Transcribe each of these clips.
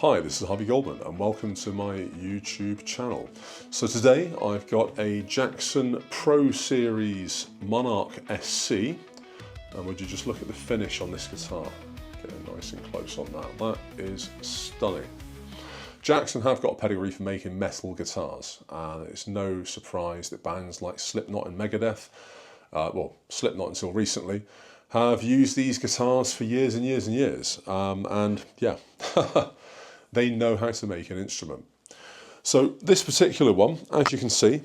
Hi, this is Harvey Goldman and welcome to my YouTube channel. So today I've got a Jackson Pro Series Monarkh SC, and would you just look at the finish on this guitar? Getting nice and close on that. That is stunning. Jackson have got a pedigree for making metal guitars, and it's no surprise that bands like Slipknot and Megadeth, well, Slipknot until recently, have used these guitars for years and years and years. And yeah, they know how to make an instrument. So this particular one, as you can see,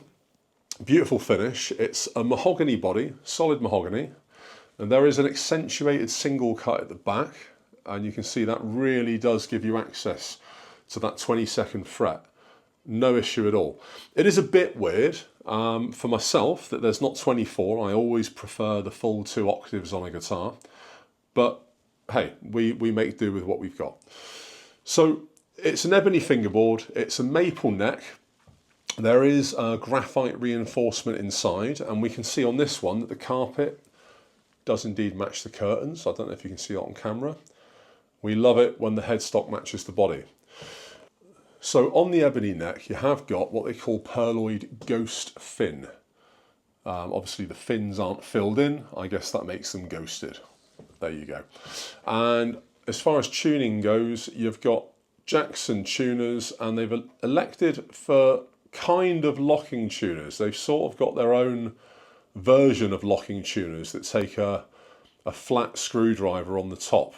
beautiful finish. It's a mahogany body, solid mahogany, and there is an accentuated single cut at the back, and you can see that really does give you access to that 22nd fret. No issue at all. It is a bit weird for myself that there's not 24. I always prefer the full 2 octaves on a guitar, but hey, we make do with what we've got. So it's an ebony fingerboard, it's a maple neck, there is a graphite reinforcement inside, and we can see on this one that the carpet does indeed match the curtains. I don't know if you can see it on camera. We love it when the headstock matches the body. So on the ebony neck, you have got what they call pearloid ghost fin. Obviously the fins aren't filled in, I guess that makes them ghosted. There you go. And as far as tuning goes, you've got Jackson tuners, and they've elected for kind of locking tuners. They've sort of got their own version of locking tuners that take a flat screwdriver on the top.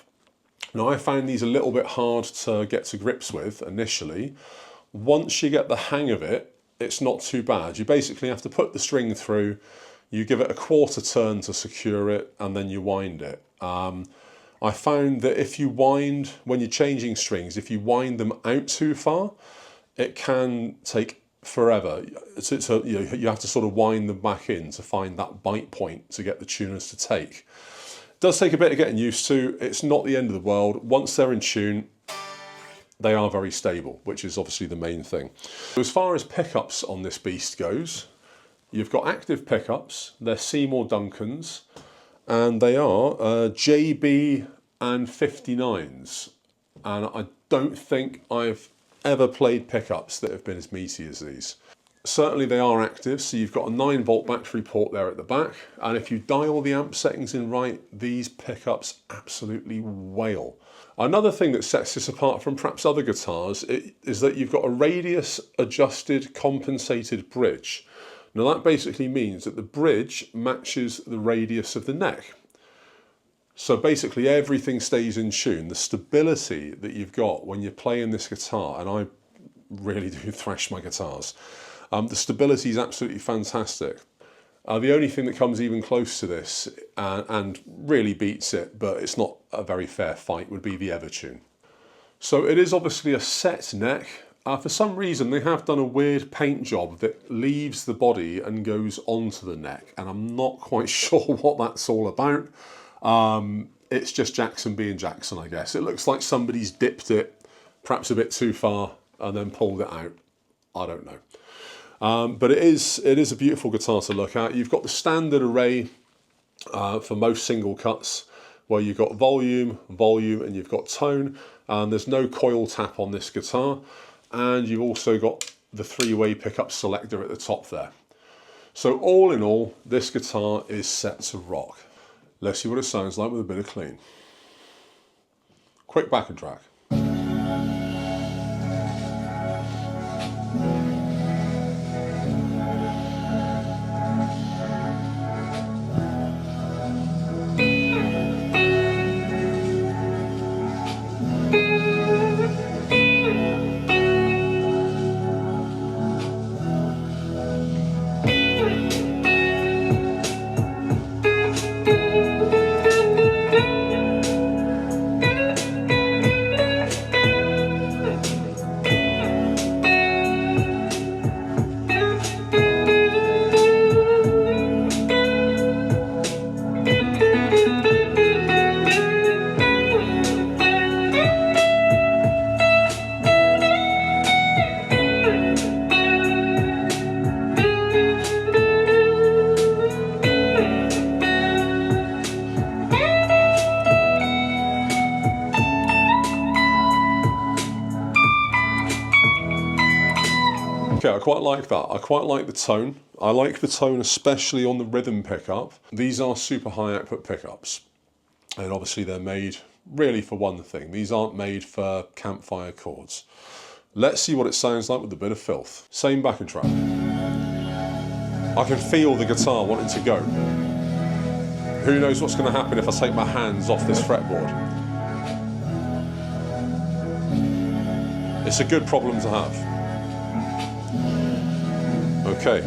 Now, I found these a little bit hard to get to grips with initially. Once you get the hang of it, it's not too bad. You basically have to put the string through, you give it a quarter turn to secure it, and then you wind it. I found that if you wind, when you're changing strings, if you wind them out too far, it can take forever. You have to sort of wind them back in to find that bite point to get the tuners to take. Does take a bit of getting used to. It's not the end of the world. Once they're in tune, they are very stable, which is obviously the main thing. As far as pickups on this beast goes, you've got active pickups. They're Seymour Duncans, and they are JB and 59s. And I don't think I've ever played pickups that have been as meaty as these. Certainly they are active, so you've got a 9-volt battery port there at the back, and if you dial the amp settings in right, these pickups absolutely wail. Another thing that sets this apart from perhaps other guitars is that you've got a radius adjusted compensated bridge. Now that basically means that the bridge matches the radius of the neck. So basically everything stays in tune. The stability that you've got when you're playing this guitar, and I really do thrash my guitars, the stability is absolutely fantastic. The only thing that comes even close to this and really beats it, but it's not a very fair fight, would be the Evertune. So it is obviously a set neck. For some reason they have done a weird paint job that leaves the body and goes onto the neck, and I'm not quite sure what that's all about. It's just Jackson being Jackson, I guess. It looks like somebody's dipped it perhaps a bit too far and then pulled it out. I don't know. But it is a beautiful guitar to look at. You've got the standard array for most single cuts, where you've got volume, and you've got tone. There's no coil tap on this guitar, and you've also got the 3-way pickup selector at the top there. So all in all, this guitar is set to rock. Let's see what it sounds like with a bit of clean. Quick back and track. Okay, I quite like that. I quite like the tone. I like the tone especially on the rhythm pickup. These are super high output pickups, and obviously they're made really for one thing. These aren't made for campfire chords. Let's see what it sounds like with a bit of filth. Same backing track. I can feel the guitar wanting to go. Who knows what's going to happen if I take my hands off this fretboard. It's a good problem to have. Okay.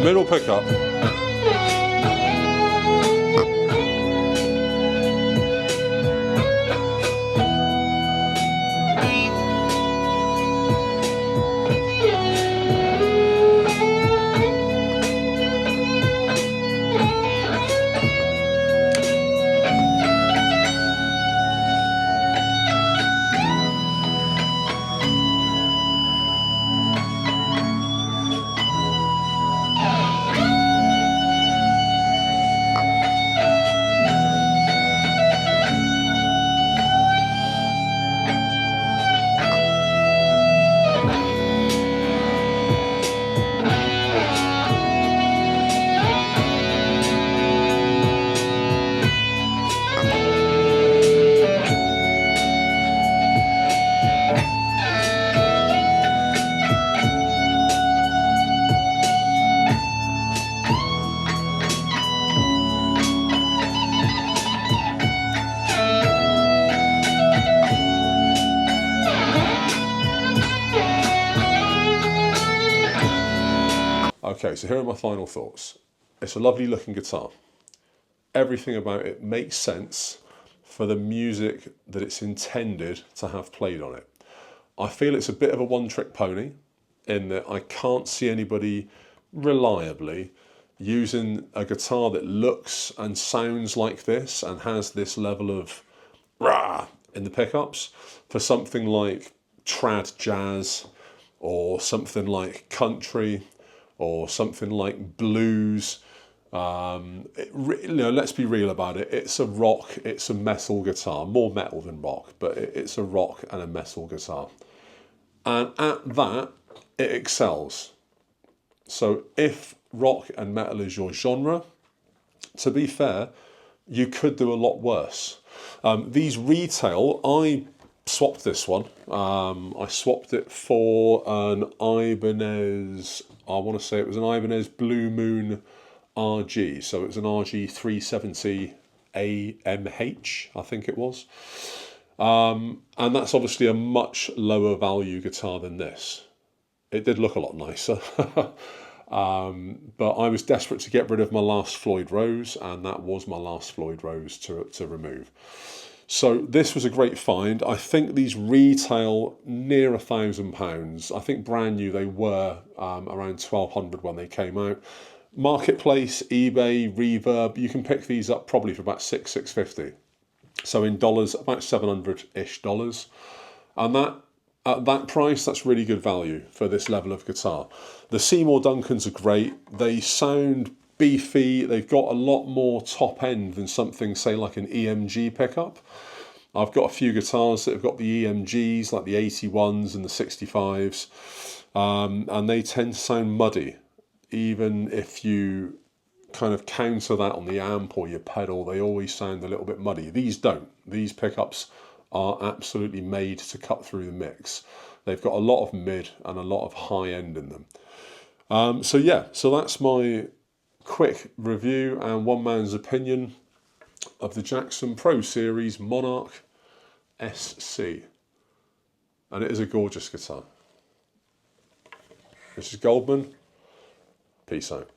Middle pickup. Okay, so here are my final thoughts. It's a lovely looking guitar. Everything about it makes sense for the music that it's intended to have played on it. I feel it's a bit of a one-trick pony in that I can't see anybody reliably using a guitar that looks and sounds like this and has this level of rah in the pickups for something like trad jazz or something like country or something like blues. Let's be real about it. It's a rock, it's a metal guitar, more metal than rock, but it's a rock and a metal guitar. And at that, it excels. So if rock and metal is your genre, to be fair, you could do a lot worse. These retail, I swapped this one. I swapped it for an Ibanez, I want to say it was an Ibanez Blue Moon RG. So it was an RG 370 AMH, I think it was. And that's obviously a much lower value guitar than this. It did look a lot nicer. But I was desperate to get rid of my last Floyd Rose, and that was my last Floyd Rose to remove. So this was a great find. I think these retail near £1,000. I think brand new they were around 1,200 when they came out. Marketplace, eBay, Reverb, you can pick these up probably for about $650. So in dollars, about $700-ish. And that at that price, that's really good value for this level of guitar. The Seymour Duncans are great. They sound beefy. They've got a lot more top end than something, say, like an EMG pickup. I've got a few guitars that have got the EMGs, like the 81s and the 65s, and they tend to sound muddy, even if you kind of counter that on the amp or your pedal, they always sound a little bit muddy. These don't. These pickups are absolutely made to cut through the mix. They've got a lot of mid and a lot of high end in them. So yeah, so that's my quick review and one man's opinion of the Jackson Pro Series Monarkh SC. And it is a gorgeous guitar. This is Goldman. Peace out.